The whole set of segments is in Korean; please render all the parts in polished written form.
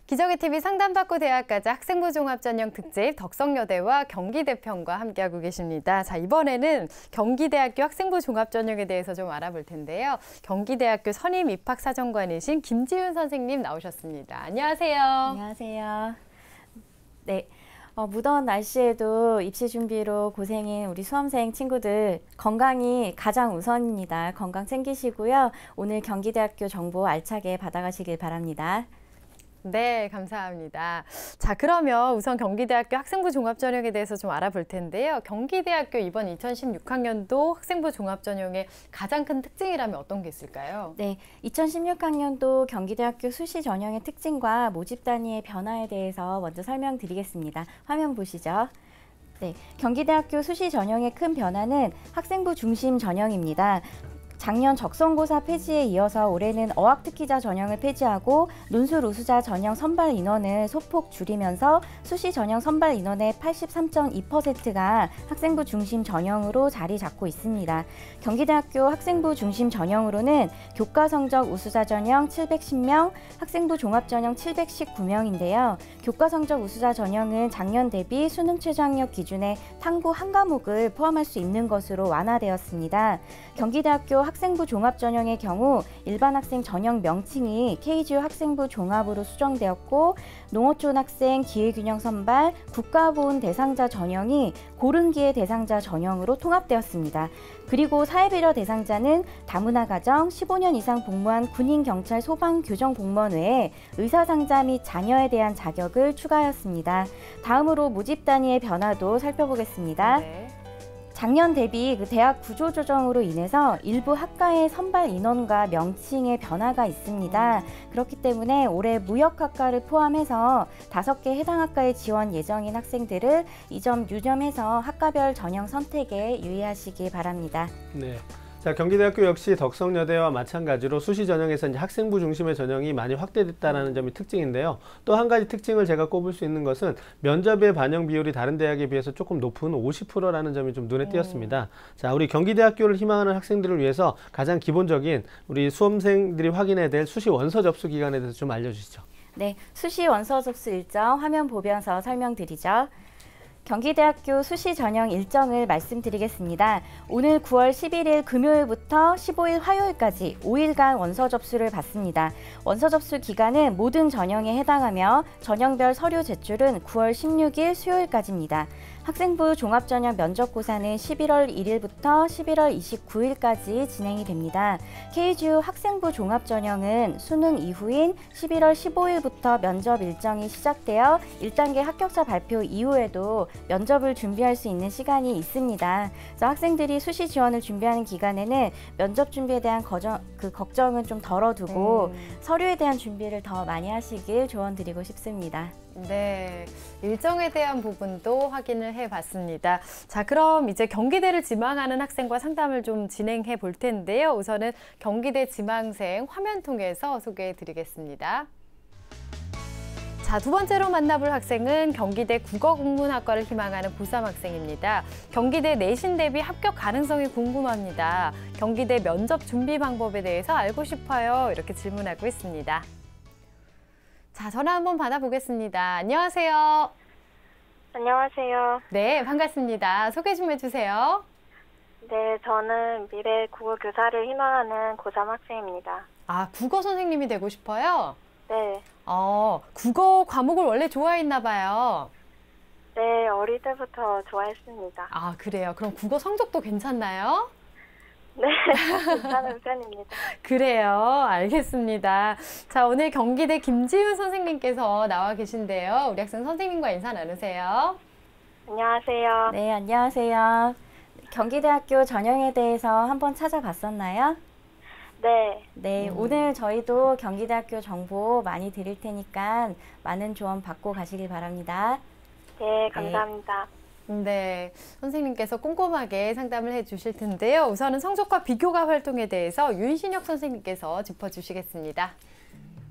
기적의 TV 상담받고 대학가자 학생부 종합 전형 특집 덕성여대와 경기대 편과 함께하고 계십니다. 자, 이번에는 경기대학교 학생부 종합 전형에 대해서 좀 알아볼 텐데요. 경기대학교 선임 입학 사정관이신 김지윤 선생님 나오셨습니다. 안녕하세요. 안녕하세요. 네. 무더운 날씨에도 입시 준비로 고생인 우리 수험생 친구들 건강이 가장 우선입니다. 건강 챙기시고요. 오늘 경기대학교 정보 알차게 받아가시길 바랍니다. 네, 감사합니다. 자, 그러면 우선 경기대학교 학생부 종합전형에 대해서 좀 알아볼 텐데요. 경기대학교 이번 2016학년도 학생부 종합전형의 가장 큰 특징이라면 어떤 게 있을까요? 네, 2016학년도 경기대학교 수시 전형의 특징과 모집 단위의 변화에 대해서 먼저 설명드리겠습니다. 화면 보시죠. 네, 경기대학교 수시 전형의 큰 변화는 학생부 중심 전형입니다. 작년 적성고사 폐지에 이어서 올해는 어학특기자 전형을 폐지하고 논술 우수자 전형 선발 인원을 소폭 줄이면서 수시 전형 선발 인원의 83.2%가 학생부 중심 전형으로 자리 잡고 있습니다. 경기대학교 학생부 중심 전형으로는 교과 성적 우수자 전형 710명, 학생부 종합 전형 719명인데요. 교과 성적 우수자 전형은 작년 대비 수능 최저학력 기준의 탐구 한 과목을 포함할 수 있는 것으로 완화되었습니다. 경기대학교 학생부 종합 전형의 경우 일반 학생 전형 명칭이 KGU 학생부 종합으로 수정되었고 농어촌 학생 기회균형 선발 국가보훈 대상자 전형이 고른기회 대상자 전형으로 통합되었습니다. 그리고 사회배려 대상자는 다문화 가정, 15년 이상 복무한 군인, 경찰, 소방, 교정 공무원 외에 의사상자 및 자녀에 대한 자격을 추가하였습니다. 다음으로 모집 단위의 변화도 살펴보겠습니다. 네. 작년 대비 대학 구조조정으로 인해서 일부 학과의 선발 인원과 명칭의 변화가 있습니다. 그렇기 때문에 올해 무역학과를 포함해서 5개 해당 학과에 지원 예정인 학생들을 이 점 유념해서 학과별 전형 선택에 유의하시기 바랍니다. 네. 자, 경기대학교 역시 덕성여대와 마찬가지로 수시 전형에서 이제 학생부 중심의 전형이 많이 확대됐다는 점이 특징인데요. 또 한 가지 특징을 제가 꼽을 수 있는 것은 면접의 반영 비율이 다른 대학에 비해서 조금 높은 50%라는 점이 좀 눈에 띄었습니다. 자, 우리 경기대학교를 희망하는 학생들을 위해서 가장 기본적인 우리 수험생들이 확인해야 될 수시 원서 접수 기간에 대해서 좀 알려주시죠. 네, 수시 원서 접수 일정 화면 보면서 설명드리죠. 경기대학교 수시 전형 일정을 말씀드리겠습니다. 오늘 9월 11일 금요일부터 15일 화요일까지 5일간 원서 접수를 받습니다. 원서 접수 기간은 모든 전형에 해당하며 전형별 서류 제출은 9월 16일 수요일까지입니다. 학생부 종합전형 면접고사는 11월 1일부터 11월 29일까지 진행이 됩니다. KGU 학생부 종합전형은 수능 이후인 11월 15일부터 면접 일정이 시작되어 1단계 합격자 발표 이후에도 면접을 준비할 수 있는 시간이 있습니다. 그래서 학생들이 수시 지원을 준비하는 기간에는 면접 준비에 대한 걱정은 좀 덜어두고 서류에 대한 준비를 더 많이 하시길 조언드리고 싶습니다. 네, 일정에 대한 부분도 확인을 해봤습니다. 자, 그럼 이제 경기대를 지망하는 학생과 상담을 좀 진행해 볼 텐데요. 우선은 경기대 지망생 화면 통해서 소개해 드리겠습니다. 자, 두 번째로 만나볼 학생은 경기대 국어국문학과를 희망하는 고3 학생입니다. 경기대 내신 대비 합격 가능성이 궁금합니다. 경기대 면접 준비 방법에 대해서 알고 싶어요. 이렇게 질문하고 있습니다. 자, 전화 한번 받아보겠습니다. 안녕하세요. 안녕하세요. 네, 반갑습니다. 소개 좀 해주세요. 네, 저는 미래 국어 교사를 희망하는 고3 학생입니다. 아, 국어 선생님이 되고 싶어요? 네. 국어 과목을 원래 좋아했나 봐요. 네, 어릴 때부터 좋아했습니다. 아, 그래요? 그럼 국어 성적도 괜찮나요? 네, 괜찮은 편입니다. 그래요. 알겠습니다. 자, 오늘 경기대 김지윤 선생님께서 나와 계신데요. 우리 학생 선생님과 인사 나누세요. 안녕하세요. 네, 안녕하세요. 경기대학교 전형에 대해서 한번 찾아봤었나요? 네. 네, 오늘 저희도 경기대학교 정보 많이 드릴 테니까 많은 조언 받고 가시길 바랍니다. 네, 감사합니다. 네, 선생님께서 꼼꼼하게 상담을 해주실 텐데요. 우선은 성적과 비교과 활동에 대해서 윤신혁 선생님께서 짚어주시겠습니다.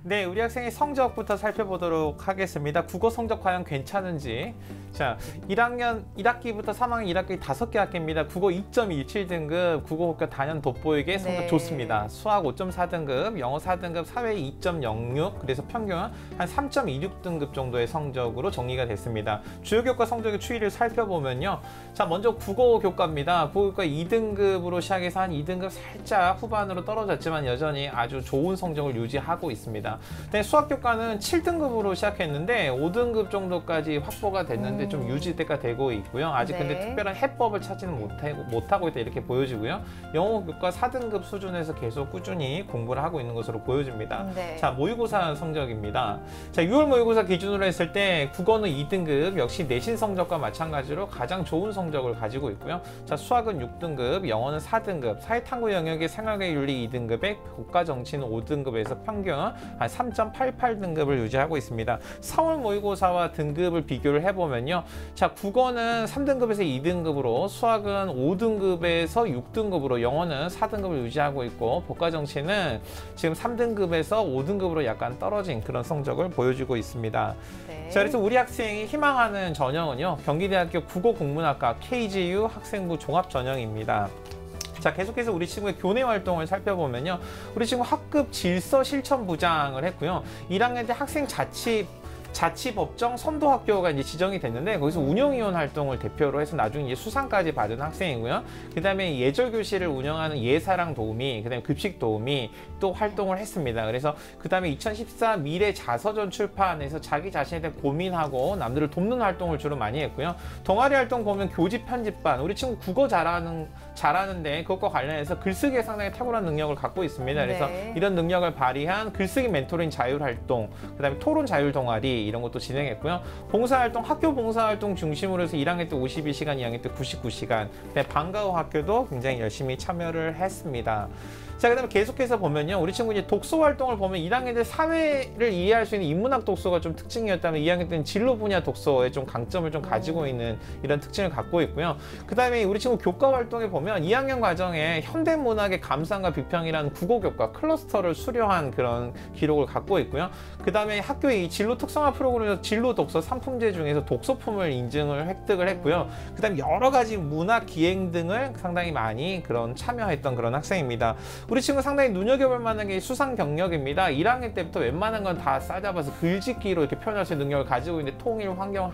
네, 우리 학생의 성적부터 살펴보도록 하겠습니다. 국어 성적 과연 괜찮은지. 자, 1학기부터 3학년 1학기 5개 학기입니다. 국어 2.17등급, 국어국가 단연 돋보이게 성적 네. 좋습니다. 수학 5.4등급, 영어 4등급, 사회 2.06, 그래서 평균 한 3.26등급 정도의 성적으로 정리가 됐습니다. 주요 교과 성적의 추이를 살펴보면요. 자, 먼저 국어 교과입니다. 국어 교과 2등급으로 시작해서 한 2등급 살짝 후반으로 떨어졌지만 여전히 아주 좋은 성적을 유지하고 있습니다. 네, 수학 교과는 7등급으로 시작했는데 5등급 정도까지 확보가 됐는데 좀 유지가 되고 있고요. 아직 네. 근데 특별한 해법을 찾지는 못하고 있다 이렇게 보여지고요. 영어 교과 4등급 수준에서 계속 꾸준히 공부를 하고 있는 것으로 보여집니다. 네. 자, 모의고사 성적입니다. 자, 6월 모의고사 기준으로 했을 때 국어는 2등급, 역시 내신 성적과 마찬가지로 가장 좋은 성적을 가지고 있고요. 자, 수학은 6등급, 영어는 4등급, 사회탐구 영역의 생활계윤리 2등급에 국가정치는 5등급에서 평균 한 3.88등급을 유지하고 있습니다. 4월 모의고사와 등급을 비교를 해보면요. 자, 국어는 3등급에서 2등급으로, 수학은 5등급에서 6등급으로, 영어는 4등급을 유지하고 있고, 법과정치는 지금 3등급에서 5등급으로 약간 떨어진 그런 성적을 보여주고 있습니다. 네. 자, 그래서 우리 학생이 희망하는 전형은요, 경기대학교 국어국문학과 KGU 학생부 종합전형입니다. 자, 계속해서 우리 친구의 교내 활동을 살펴보면요, 우리 친구 학급 질서 실천부장을 했고요. 1학년 때 학생 자치법정 선도학교가 이제 지정이 됐는데 거기서 운영위원 활동을 대표로 해서 나중에 이제 수상까지 받은 학생이고요. 그 다음에 예절교실을 운영하는 예사랑 도우미, 그 다음에 급식 도우미 또 활동을 했습니다. 그래서 그 다음에 2014 미래 자서전 출판에서 자기 자신에 대해 고민하고 남들을 돕는 활동을 주로 많이 했고요. 동아리 활동 보면 교집 편집반, 우리 친구 국어 잘하는데 그것과 관련해서 글쓰기에 상당히 탁월한 능력을 갖고 있습니다. 그래서 네. 이런 능력을 발휘한 글쓰기 멘토링 자율활동, 그 다음에 토론 자율동아리 이런 것도 진행했고요. 봉사활동, 학교 봉사활동 중심으로 해서 1학년 때 52시간, 2학년 때 99시간, 방과후 학교도 굉장히 열심히 참여를 했습니다. 자, 그 다음에 계속해서 보면요, 우리 친구 이제 독서 활동을 보면 1학년 때 사회를 이해할 수 있는 인문학 독서가 좀 특징이었다면 2학년 때는 진로 분야 독서의 좀 강점을 좀 가지고 있는 이런 특징을 갖고 있고요. 그 다음에 우리 친구 교과 활동에 보면 2학년 과정에 현대문학의 감상과 비평이라는 국어교과 클러스터를 수료한 그런 기록을 갖고 있고요. 그 다음에 학교의 이 진로 특성화 프로그램에서 진로 독서 3품제 중에서 독서품을 인증을 획득을 했고요. 그 다음에 여러 가지 문학 기행 등을 상당히 많이 참여했던 그런 학생입니다. 우리 친구 상당히 눈여겨볼 만한 게 수상 경력입니다. 1학년 때부터 웬만한 건 다 싸잡아서 글짓기로 이렇게 표현할 수 있는 능력을 가지고 있는데 통일, 환경,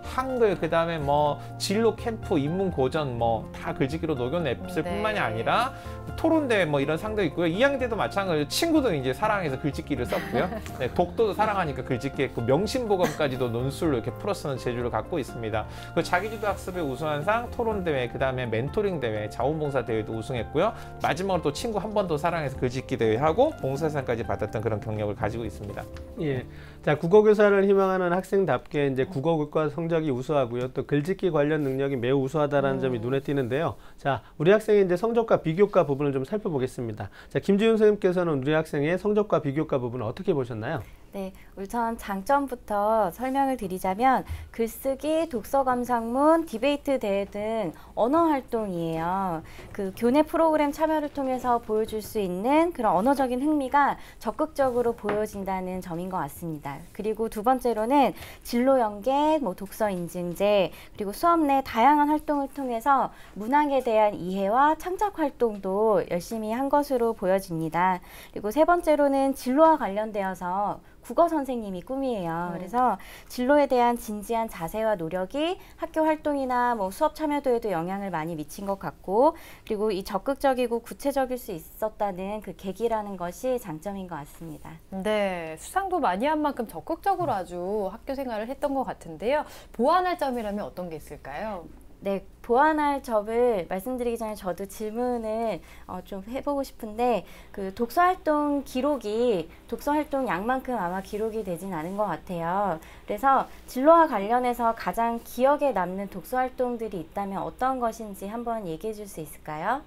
한글, 그 다음에 뭐 진로 캠프, 인문 고전 뭐 다 글짓기로 녹여냈을 네. 뿐만이 아니라 토론대회 뭐 이런 상도 있고요. 2학년 때도 마찬가지로 친구들 이제 사랑해서 글짓기를 썼고요. 네, 독도도 사랑하니까 글짓기 했고 명심보감까지도 논술로 이렇게 풀어쓰는 재주를 갖고 있습니다. 그 자기주도 학습에 우수한 상, 토론대회, 그 다음에 멘토링 대회, 자원봉사 대회도 우승했고요. 마지막으로 또 친구 한 번 더 사랑해서 글짓기 대회하고 봉사상까지 받았던 그런 경력을 가지고 있습니다. 예. 자, 국어교사를 희망하는 학생답게 이제 국어교과 성적이 우수하고요. 또 글짓기 관련 능력이 매우 우수하다라는 점이 눈에 띄는데요. 자, 우리 학생의 이제 성적과 비교과 부분을 좀 살펴보겠습니다. 자, 김지윤 선생님께서는 우리 학생의 성적과 비교과 부분을 어떻게 보셨나요? 네, 우선 장점부터 설명을 드리자면 글쓰기, 독서 감상문, 디베이트 대회 등 언어 활동이에요. 그 교내 프로그램 참여를 통해서 보여줄 수 있는 그런 언어적인 흥미가 적극적으로 보여진다는 점인 것 같습니다. 그리고 두 번째로는 진로 연계, 독서 인증제, 그리고 수업 내 다양한 활동을 통해서 문학에 대한 이해와 창작 활동도 열심히 한 것으로 보여집니다. 그리고 세 번째로는 진로와 관련되어서 국어 선생님이 꿈이에요. 그래서 진로에 대한 진지한 자세와 노력이 학교 활동이나 수업 참여도에도 영향을 많이 미친 것 같고, 그리고 이 적극적이고 구체적일 수 있었다는 그 계기라는 것이 장점인 것 같습니다. 네, 수상도 많이 한 만큼 적극적으로 아주 학교 생활을 했던 것 같은데요. 보완할 점이라면 어떤 게 있을까요? 네, 보완할 점을 말씀드리기 전에 저도 질문을 좀 해보고 싶은데, 그 독서활동 기록이 독서활동 양만큼 아마 기록이 되진 않은 것 같아요. 그래서 진로와 관련해서 가장 기억에 남는 독서활동들이 있다면 어떤 것인지 한번 얘기해 줄 수 있을까요?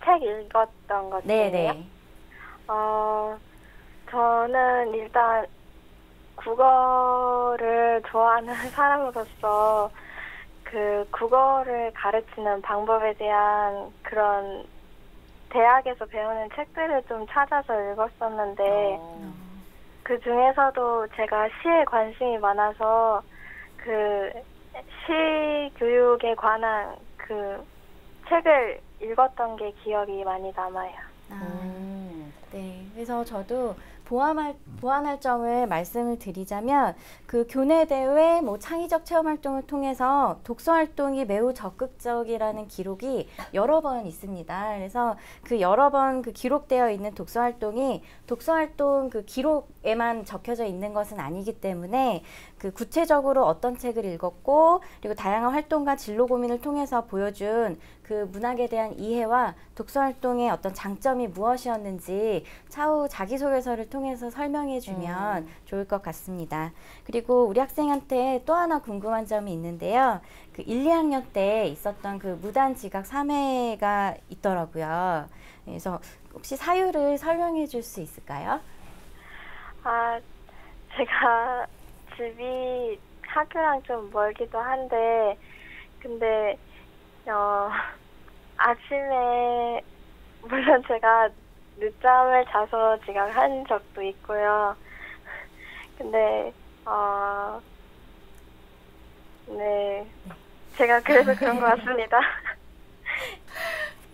책 읽었던 것 중에요? 네네. 저는 일단 국어를 좋아하는 사람으로서 그 국어를 가르치는 방법에 대한 그런 대학에서 배우는 책들을 좀 찾아서 읽었었는데 그 중에서도 제가 시에 관심이 많아서 그 시 교육에 관한 그 책을 읽었던 게 기억이 많이 남아요. 네, 그래서 저도 보완할 점을 말씀을 드리자면 그 교내대회 창의적 체험활동을 통해서 독서활동이 매우 적극적이라는 기록이 여러 번 있습니다. 그래서 그 여러 번 그 기록되어 있는 독서활동이 독서활동 그 기록에만 적혀져 있는 것은 아니기 때문에 그 구체적으로 어떤 책을 읽었고 그리고 다양한 활동과 진로 고민을 통해서 보여준 그 문학에 대한 이해와 독서활동의 어떤 장점이 무엇이었는지 차후 자기소개서를 통해서 설명해 주면 좋을 것 같습니다. 그리고 우리 학생한테 또 하나 궁금한 점이 있는데요. 그 1, 2학년 때 있었던 그 무단지각 3회가 있더라고요. 그래서 혹시 사유를 설명해 줄 수 있을까요? 제가 집이 학교랑 좀 멀기도 한데 근데 아침에 물론 제가 늦잠을 자서 지각한 적도 있고요. 근데 네, 제가 그래서 그런 것 같습니다.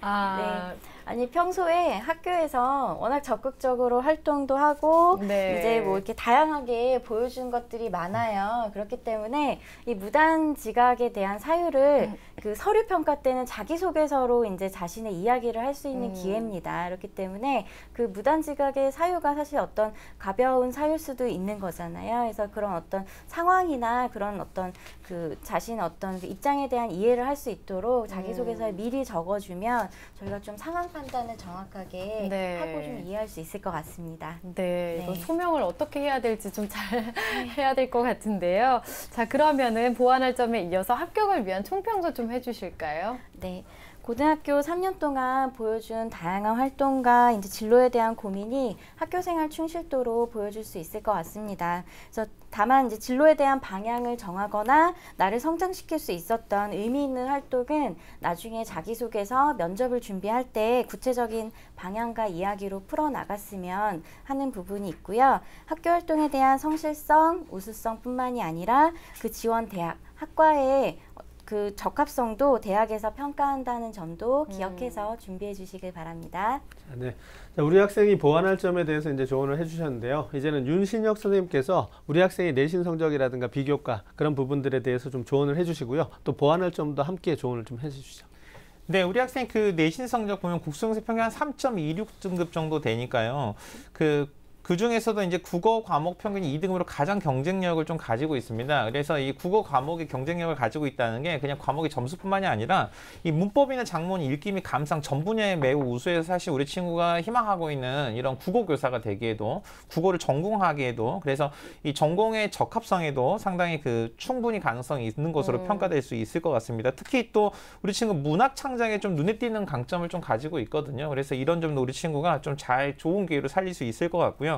네. 아니 평소에 학교에서 워낙 적극적으로 활동도 하고 네. 이제 뭐 이렇게 다양하게 보여준 것들이 많아요. 그렇기 때문에 이 무단 지각에 대한 사유를 그 서류 평가 때는 자기소개서로 이제 자신의 이야기를 할 수 있는 기회입니다. 그렇기 때문에 그 무단 지각의 사유가 사실 어떤 가벼운 사유일 수도 있는 거잖아요. 그래서 그런 어떤 상황이나 그런 어떤 그 자신의 어떤 그 입장에 대한 이해를 할 수 있도록 자기소개서에 미리 적어주면 저희가 좀 상황 판단을 정확하게 네. 하고 좀 이해할 수 있을 것 같습니다. 네, 이거 네. 소명을 어떻게 해야 될지 좀 잘 해야 될 것 같은데요. 자, 그러면은 보완할 점에 이어서 합격을 위한 총평도 좀 해주실까요? 네. 고등학교 3년 동안 보여준 다양한 활동과 이제 진로에 대한 고민이 학교생활 충실도로 보여줄 수 있을 것 같습니다. 그래서 다만 이제 진로에 대한 방향을 정하거나 나를 성장시킬 수 있었던 의미 있는 활동은 나중에 자기소개서, 면접을 준비할 때 구체적인 방향과 이야기로 풀어나갔으면 하는 부분이 있고요. 학교 활동에 대한 성실성, 우수성뿐만이 아니라 그 지원 대학, 학과의 그 적합성도 대학에서 평가한다는 점도 기억해서 준비해 주시길 바랍니다. 네. 자, 우리 학생이 보완할 점에 대해서 이제 조언을 해주셨는데요. 이제는 윤신혁 선생님께서 우리 학생의 내신 성적이라든가 비교과 그런 부분들에 대해서 좀 조언을 해주시고요. 또 보완할 점도 함께 조언을 좀 해주시죠. 네, 우리 학생 그 내신 성적 보면 국수영세 평균 한 3.26 등급 정도 되니까요. 그 중에서도 이제 국어 과목 평균 2등급으로 가장 경쟁력을 좀 가지고 있습니다. 그래서 이 국어 과목의 경쟁력을 가지고 있다는 게 그냥 과목의 점수뿐만이 아니라 이 문법이나 작문, 읽기 및 감상 전 분야에 매우 우수해서 사실 우리 친구가 희망하고 있는 이런 국어 교사가 되기에도 국어를 전공하기에도 그래서 이 전공의 적합성에도 상당히 그 충분히 가능성이 있는 것으로 평가될 수 있을 것 같습니다. 특히 또 우리 친구 문학 창작에 좀 눈에 띄는 강점을 좀 가지고 있거든요. 그래서 이런 점도 우리 친구가 좀 잘 좋은 기회로 살릴 수 있을 것 같고요.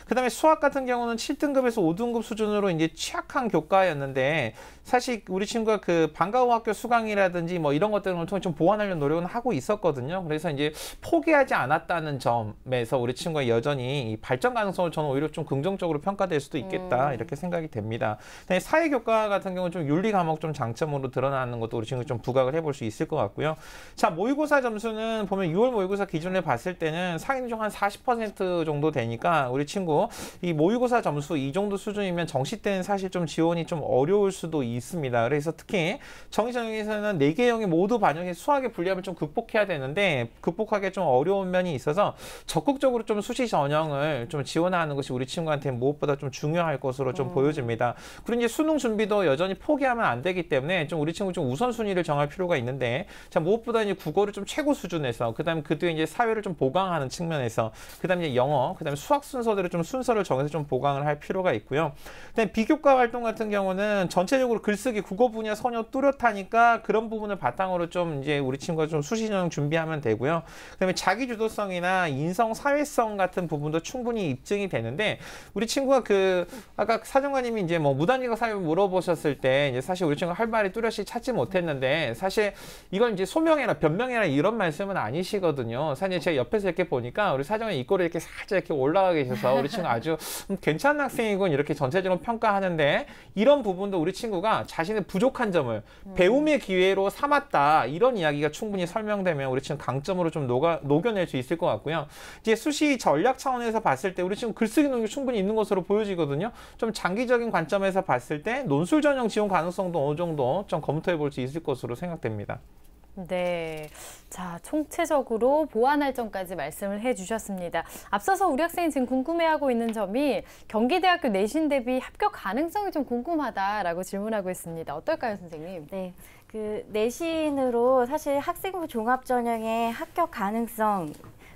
그다음에 수학 같은 경우는 7등급에서 5등급 수준으로 이제 취약한 교과였는데 사실 우리 친구가 그 방과후 학교 수강이라든지 뭐 이런 것들을 통해 좀 보완하려는 노력은 하고 있었거든요. 그래서 이제 포기하지 않았다는 점에서 우리 친구가 여전히 이 발전 가능성을 저는 오히려 좀 긍정적으로 평가될 수도 있겠다 이렇게 생각이 됩니다. 사회교과 같은 경우는 좀 윤리 과목 좀 장점으로 드러나는 것도 우리 친구 좀 부각을 해볼 수 있을 것 같고요. 자, 모의고사 점수는 보면 6월 모의고사 기준을 봤을 때는 상위 중 한 40% 정도 되니까 우리 친구 이 모의고사 점수 이 정도 수준이면 정시 때는 사실 좀 지원이 좀 어려울 수도 있습니다. 그래서 특히 정시 전형에서는 4개 형이 모두 반영해 수학의 불리함을 좀 극복해야 되는데 극복하기 좀 어려운 면이 있어서 적극적으로 좀 수시 전형을 좀 지원하는 것이 우리 친구한테 무엇보다 좀 중요할 것으로 좀 보여집니다. 그리고 이제 수능 준비도 여전히 포기하면 안 되기 때문에 좀 우리 친구 좀 우선순위를 정할 필요가 있는데 자, 무엇보다 이제 국어를 좀 최고 수준에서 그다음에 그 뒤에 이제 사회를 좀 보강하는 측면에서 그다음에 이제 영어, 그다음에 수학 순서대로 좀 순서를 정해서 좀 보강을 할 필요가 있고요. 그다음에 비교과 활동 같은 경우는 전체적으로 글쓰기 국어 분야 선여 뚜렷하니까 그런 부분을 바탕으로 좀 이제 우리 친구가 좀 수시 전형 준비하면 되고요. 그다음에 자기 주도성이나 인성 사회성 같은 부분도 충분히 입증이 되는데 우리 친구가 그 아까 사정관님이 이제 뭐 무단지각 사유 물어보셨을 때 이제 사실 우리 친구가 할 말이 뚜렷이 찾지 못했는데 사실 이건 이제 소명이나 변명이나 이런 말씀은 아니시거든요. 사실 제가 옆에서 이렇게 보니까 우리 사정관이 이꼬를 이렇게 살짝 이렇게 올라 평가가 계셔서 우리 친구 아주 괜찮은 학생이군 이렇게 전체적으로 평가하는데 이런 부분도 우리 친구가 자신의 부족한 점을 배움의 기회로 삼았다 이런 이야기가 충분히 설명되면 우리 친구 강점으로 좀 녹여낼 수 있을 것 같고요. 이제 수시 전략 차원에서 봤을 때 우리 친구 글쓰기 능력이 충분히 있는 것으로 보여지거든요. 좀 장기적인 관점에서 봤을 때 논술 전형 지원 가능성도 어느 정도 좀 검토해 볼 수 있을 것으로 생각됩니다. 네. 자, 총체적으로 보완할 점까지 말씀을 해주셨습니다. 앞서서 우리 학생이 지금 궁금해하고 있는 점이 경기대학교 내신 대비 합격 가능성이 좀 궁금하다라고 질문하고 있습니다. 어떨까요, 선생님? 네. 그 내신으로 사실 학생부 종합전형의 합격 가능성을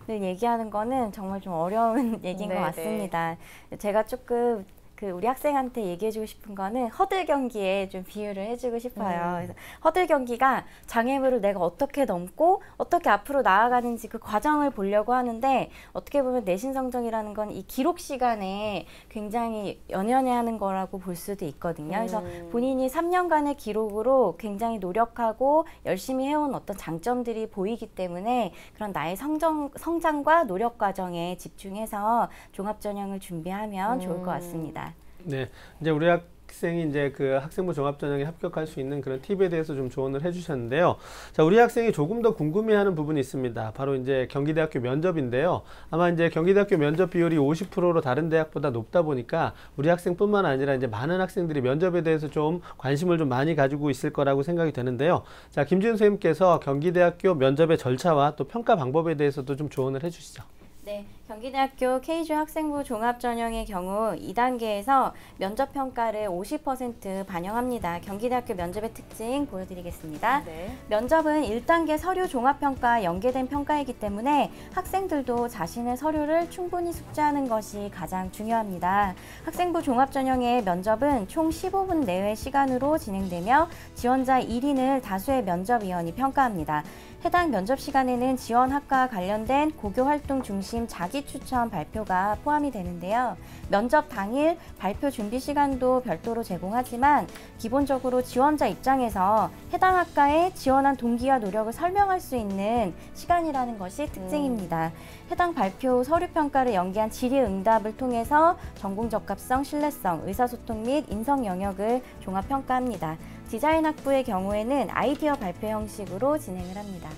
얘기하는 거는 정말 좀 어려운 얘기인 것 같습니다. 제가 조금 우리 학생한테 얘기해주고 싶은 거는 허들 경기에 좀 비유를 해주고 싶어요. 그래서 허들 경기가 장애물을 내가 어떻게 넘고 어떻게 앞으로 나아가는지 그 과정을 보려고 하는데 어떻게 보면 내신 성적이라는 건 이 기록 시간에 굉장히 연연해 하는 거라고 볼 수도 있거든요. 그래서 본인이 3년간의 기록으로 굉장히 노력하고 열심히 해온 어떤 장점들이 보이기 때문에 그런 나의 성장과 노력 과정에 집중해서 종합전형을 준비하면 좋을 것 같습니다. 네, 이제 우리 학생이 이제 그 학생부 종합전형에 합격할 수 있는 그런 팁에 대해서 좀 조언을 해주셨는데요. 자, 우리 학생이 조금 더 궁금해하는 부분이 있습니다. 바로 이제 경기대학교 면접인데요. 아마 이제 경기대학교 면접 비율이 50%로 다른 대학보다 높다 보니까 우리 학생뿐만 아니라 이제 많은 학생들이 면접에 대해서 좀 관심을 좀 많이 가지고 있을 거라고 생각이 되는데요. 자, 김지훈 선생님께서 경기대학교 면접의 절차와 또 평가 방법에 대해서도 좀 조언을 해주시죠. 네, 경기대학교 K조 학생부 종합전형의 경우 2단계에서 면접평가를 50% 반영합니다. 경기대학교 면접의 특징 보여드리겠습니다. 네. 면접은 1단계 서류 종합평가와 연계된 평가이기 때문에 학생들도 자신의 서류를 충분히 숙지하는 것이 가장 중요합니다. 학생부 종합전형의 면접은 총 15분 내외 시간으로 진행되며 지원자 1인을 다수의 면접위원이 평가합니다. 해당 면접 시간에는 지원 학과와 관련된 고교 활동 중심 자기 추천 발표가 포함이 되는데요. 면접 당일 발표 준비 시간도 별도로 제공하지만 기본적으로 지원자 입장에서 해당 학과에 지원한 동기와 노력을 설명할 수 있는 시간이라는 것이 특징입니다. 해당 발표 서류 평가를 연계한 질의응답을 통해서 전공 적합성, 신뢰성, 의사소통 및 인성 영역을 종합 평가합니다. 디자인 학부의 경우에는 아이디어 발표 형식으로 진행을 합니다.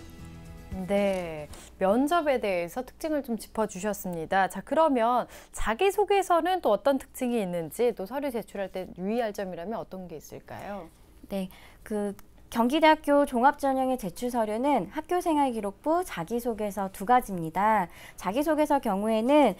네, 면접에 대해서 특징을 좀 짚어주셨습니다. 자, 그러면 자기소개서는 또 어떤 특징이 있는지 또 서류 제출할 때 유의할 점이라면 어떤 게 있을까요? 네, 경기대학교 종합전형의 제출 서류는 학교생활기록부, 자기소개서 두 가지입니다. 자기소개서 경우에는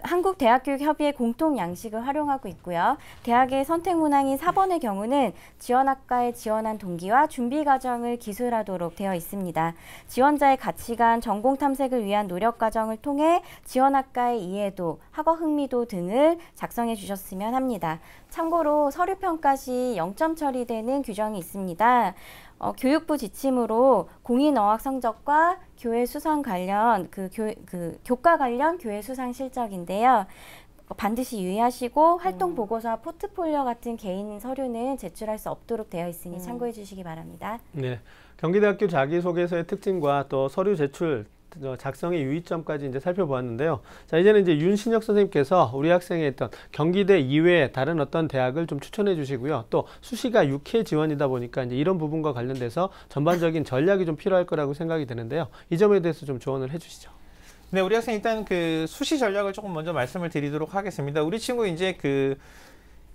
한국대학교육협의회 공통 양식을 활용하고 있고요. 대학의 선택 문항인 4번의 경우는 지원학과에 지원한 동기와 준비 과정을 기술하도록 되어 있습니다. 지원자의 가치관, 전공 탐색을 위한 노력 과정을 통해 지원학과의 이해도, 학업 흥미도 등을 작성해 주셨으면 합니다. 참고로 서류평가 시 0점 처리되는 규정이 있습니다. 교육부 지침으로 공인어학 성적과 교회 수상 관련 교과 관련 교회 수상 실적인데요. 반드시 유의하시고 활동 보고서와 포트폴리오 같은 개인 서류는 제출할 수 없도록 되어 있으니 참고해 주시기 바랍니다. 네, 경기대학교 자기소개서의 특징과 또 서류 제출 작성의 유의점까지 이제 살펴보았는데요. 자, 이제는 이제 윤신혁 선생님께서 우리 학생의 했던 경기대 이외에 다른 어떤 대학을 좀 추천해 주시고요. 또 수시가 6회 지원이다 보니까 이제 이런 부분과 관련돼서 전반적인 전략이 좀 필요할 거라고 생각이 되는데요. 이 점에 대해서 좀 조언을 해 주시죠. 네, 우리 학생 일단 수시 전략을 조금 먼저 말씀을 드리도록 하겠습니다. 우리 친구 이제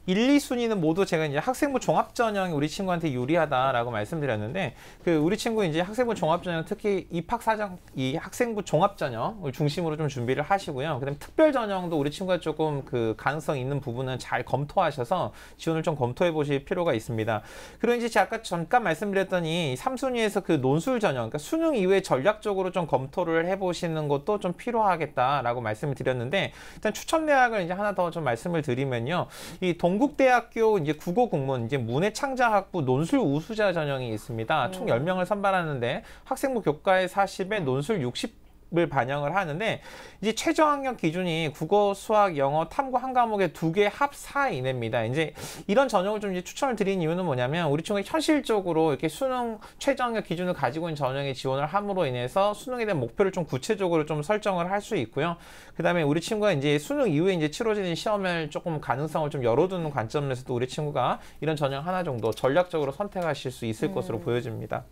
1, 2순위는 모두 제가 이제 학생부 종합전형이 우리 친구한테 유리하다라고 말씀드렸는데 우리 친구 이제 학생부 종합전형 특히 입학사정 이 학생부 종합전형을 중심으로 좀 준비를 하시고요. 그다음에 특별전형도 우리 친구가 조금 가능성 있는 부분은 잘 검토하셔서 지원을 좀 검토해 보실 필요가 있습니다. 그리고 이제 제가 아까 잠깐 말씀드렸더니 3순위에서 논술 전형, 그러니까 수능 이후에 전략적으로 좀 검토를 해보시는 것도 좀 필요하겠다라고 말씀을 드렸는데 일단 추천 대학을 이제 하나 더 좀 말씀을 드리면요. 이 동국대학교 이제 국어국문 이제 문해창작학부 논술 우수자 전형이 있습니다. 총 10명을 선발하는데 학생부 교과에 40에 논술 60 을 반영을 하는데 이제 최저 학력 기준이 국어, 수학, 영어, 탐구 한 과목에 2개 합 4 이내입니다. 이제 이런 전형을 좀 이제 추천을 드린 이유는 뭐냐면 우리 친구가 현실적으로 이렇게 수능 최저 학력 기준을 가지고 있는 전형에 지원을 함으로 인해서 수능에 대한 목표를 좀 구체적으로 좀 설정을 할 수 있고요. 그다음에 우리 친구가 이제 수능 이후에 이제 치러지는 시험을 조금 가능성을 좀 열어두는 관점에서도 우리 친구가 이런 전형 하나 정도 전략적으로 선택하실 수 있을 것으로 보여집니다.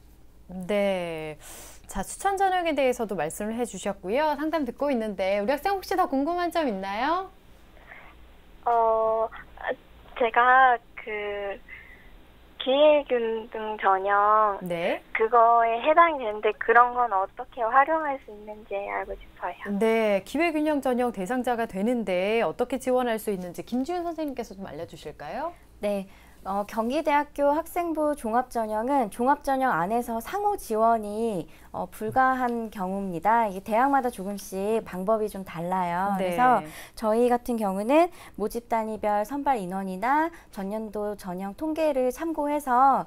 네. 자, 추천 전형에 대해서도 말씀을 해주셨고요. 상담 듣고 있는데 우리 학생 혹시 더 궁금한 점 있나요? 제가 그 기회균등 전형 네. 그거에 해당이 되는데 그런 건 어떻게 활용할 수 있는지 알고 싶어요. 네, 기회균형 전형 대상자가 되는데 어떻게 지원할 수 있는지 김지훈 선생님께서 좀 알려주실까요? 네. 경기대학교 학생부 종합전형은 종합전형 안에서 상호 지원이 불가한 경우입니다. 이게 대학마다 조금씩 방법이 좀 달라요. 네. 그래서 저희 같은 경우는 모집 단위별 선발 인원이나 전년도 전형 통계를 참고해서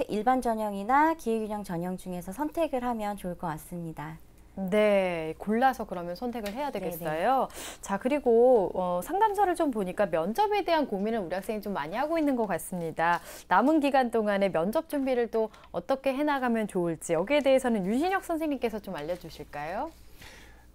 일반 전형이나 기회균형 전형 중에서 선택을 하면 좋을 것 같습니다. 네, 골라서 그러면 선택을 해야 되겠어요. 자, 그리고 상담서를 좀 보니까 면접에 대한 고민을 우리 학생이 좀 많이 하고 있는 것 같습니다. 남은 기간 동안에 면접 준비를 또 어떻게 해나가면 좋을지 여기에 대해서는 윤신혁 선생님께서 좀 알려주실까요?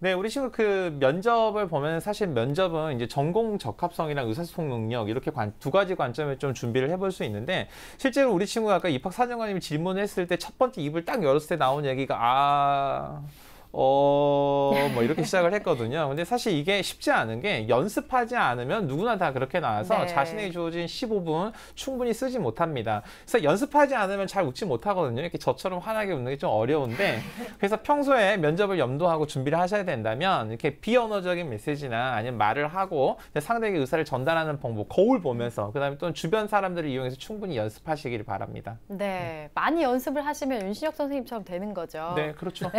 네, 우리 친구 그 면접을 보면 사실 면접은 이제 전공 적합성이랑 의사소통 능력 이렇게 두 가지 관점에 좀 준비를 해볼 수 있는데 실제로 우리 친구가 아까 입학사정관님이 질문했을 때 첫 번째 입을 딱 열었을 때 나온 얘기가 뭐 이렇게 시작을 했거든요. 근데 사실 이게 쉽지 않은 게 연습하지 않으면 누구나 다 그렇게 나와서 네. 자신에게 주어진 15분 충분히 쓰지 못합니다. 그래서 연습하지 않으면 잘 웃지 못하거든요. 이렇게 저처럼 환하게 웃는 게 좀 어려운데 그래서 평소에 면접을 염두하고 준비를 하셔야 된다면 이렇게 비언어적인 메시지나 아니면 말을 하고 상대에게 의사를 전달하는 방법, 거울 보면서 그다음에 또 주변 사람들을 이용해서 충분히 연습하시길 바랍니다. 네, 많이 연습을 하시면 윤신혁 선생님처럼 되는 거죠. 네, 그렇죠.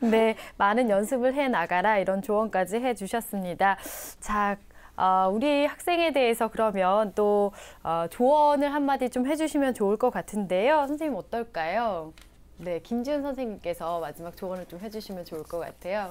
네, 많은 연습을 해 나가라 이런 조언까지 해주셨습니다. 자, 우리 학생에 대해서 그러면 또 조언을 한마디 좀 해주시면 좋을 것 같은데요. 선생님 어떨까요? 네, 김지훈 선생님께서 마지막 조언을 좀 해주시면 좋을 것 같아요.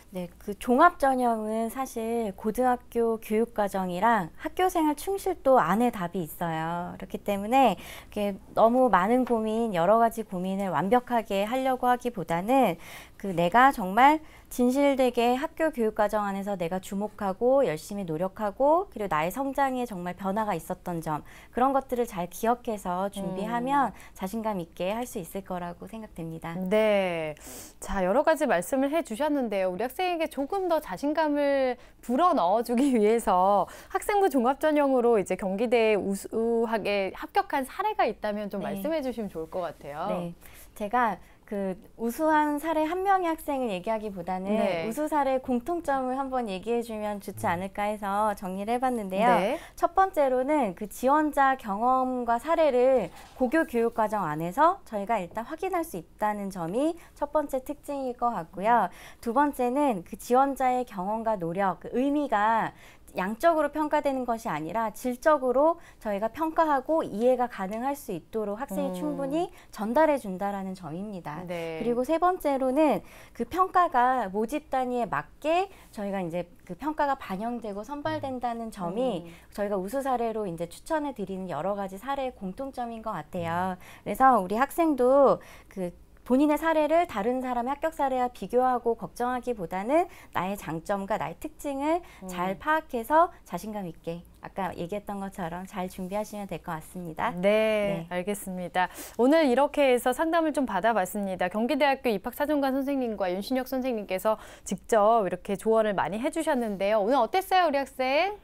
네, 그 종합전형은 사실 고등학교 교육과정이랑 학교생활 충실도 안에 답이 있어요. 그렇기 때문에 이렇게 너무 많은 고민, 여러 가지 고민을 완벽하게 하려고 하기보다는 그 내가 정말 진실되게 학교 교육과정 안에서 내가 주목하고 열심히 노력하고 그리고 나의 성장에 정말 변화가 있었던 점 그런 것들을 잘 기억해서 준비하면 자신감 있게 할 수 있을 거라고 생각됩니다. 네, 자 여러 가지 말씀을 해주셨는데요. 우리 학생에게 조금 더 자신감을 불어 넣어주기 위해서 학생부 종합전형으로 이제 경기대에 우수하게 합격한 사례가 있다면 좀 네. 말씀해 주시면 좋을 것 같아요. 네, 제가 그 우수한 사례 한 명의 학생을 얘기하기보다는 네. 우수 사례 공통점을 한번 얘기해주면 좋지 않을까 해서 정리를 해봤는데요. 네. 첫 번째로는 그 지원자 경험과 사례를 고교 교육과정 안에서 저희가 일단 확인할 수 있다는 점이 첫 번째 특징일 것 같고요. 두 번째는 그 지원자의 경험과 노력, 그 의미가 양적으로 평가되는 것이 아니라 질적으로 저희가 평가하고 이해가 가능할 수 있도록 학생이 충분히 전달해 준다라는 점입니다. 네. 그리고 세 번째로는 그 평가가 모집 단위에 맞게 저희가 이제 그 평가가 반영되고 선발된다는 점이 저희가 우수 사례로 이제 추천해 드리는 여러 가지 사례의 공통점인 것 같아요. 그래서 우리 학생도 그 본인의 사례를 다른 사람의 합격 사례와 비교하고 걱정하기보다는 나의 장점과 나의 특징을 잘 파악해서 자신감 있게 아까 얘기했던 것처럼 잘 준비하시면 될 것 같습니다. 네, 알겠습니다. 오늘 이렇게 해서 상담을 좀 받아봤습니다. 경기대학교 입학사정관 선생님과 윤신혁 선생님께서 직접 이렇게 조언을 많이 해주셨는데요. 오늘 어땠어요, 우리 학생?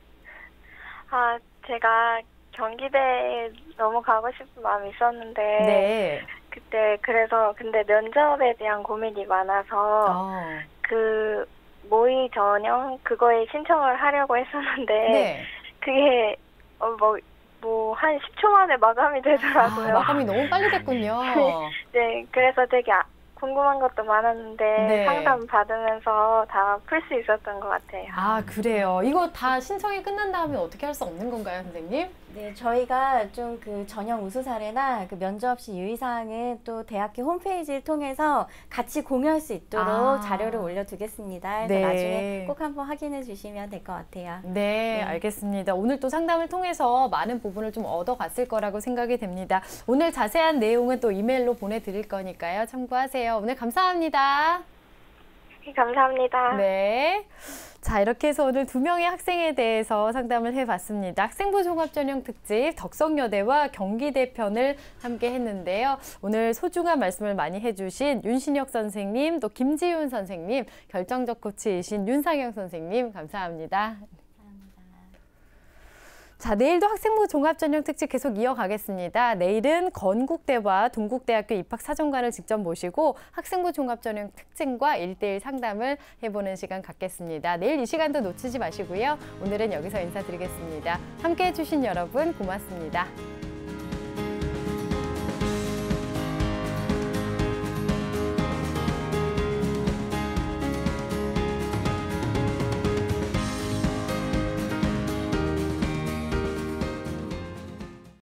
제가 경기대에 너무 가고 싶은 마음이 있었는데 네. 그때 그래서 근데 면접에 대한 고민이 많아서 그 모의 전형 그거에 신청을 하려고 했었는데 네. 그게 뭐 한 10초 만에 마감이 되더라고요. 마감이 너무 빨리 됐군요. 네, 그래서 되게 궁금한 것도 많았는데 네. 상담 받으면서 다 풀 수 있었던 것 같아요. 그래요. 이거 다 신청이 끝난 다음에 어떻게 할 수 없는 건가요, 선생님? 네, 저희가 좀 그 전형 우수 사례나 그 면접 시 유의사항은 또 대학교 홈페이지를 통해서 같이 공유할 수 있도록 자료를 올려두겠습니다. 그래서 네. 나중에 꼭 한번 확인해 주시면 될 것 같아요. 네, 알겠습니다. 오늘 또 상담을 통해서 많은 부분을 좀 얻어갔을 거라고 생각이 됩니다. 오늘 자세한 내용은 또 이메일로 보내드릴 거니까요. 참고하세요. 오늘 감사합니다. 네, 감사합니다. 네. 자, 이렇게 해서 오늘 2명의 학생에 대해서 상담을 해봤습니다. 학생부 종합전형 특집 덕성여대와 경기대 편을 함께 했는데요. 오늘 소중한 말씀을 많이 해주신 윤신혁 선생님, 또 김지윤 선생님, 결정적 코치이신 윤상영 선생님 감사합니다. 자, 내일도 학생부 종합전형 특집 계속 이어가겠습니다. 내일은 건국대와 동국대학교 입학사정관을 직접 모시고 학생부 종합전형 특징과 1:1 상담을 해보는 시간 갖겠습니다. 내일 이 시간도 놓치지 마시고요. 오늘은 여기서 인사드리겠습니다. 함께해 주신 여러분 고맙습니다.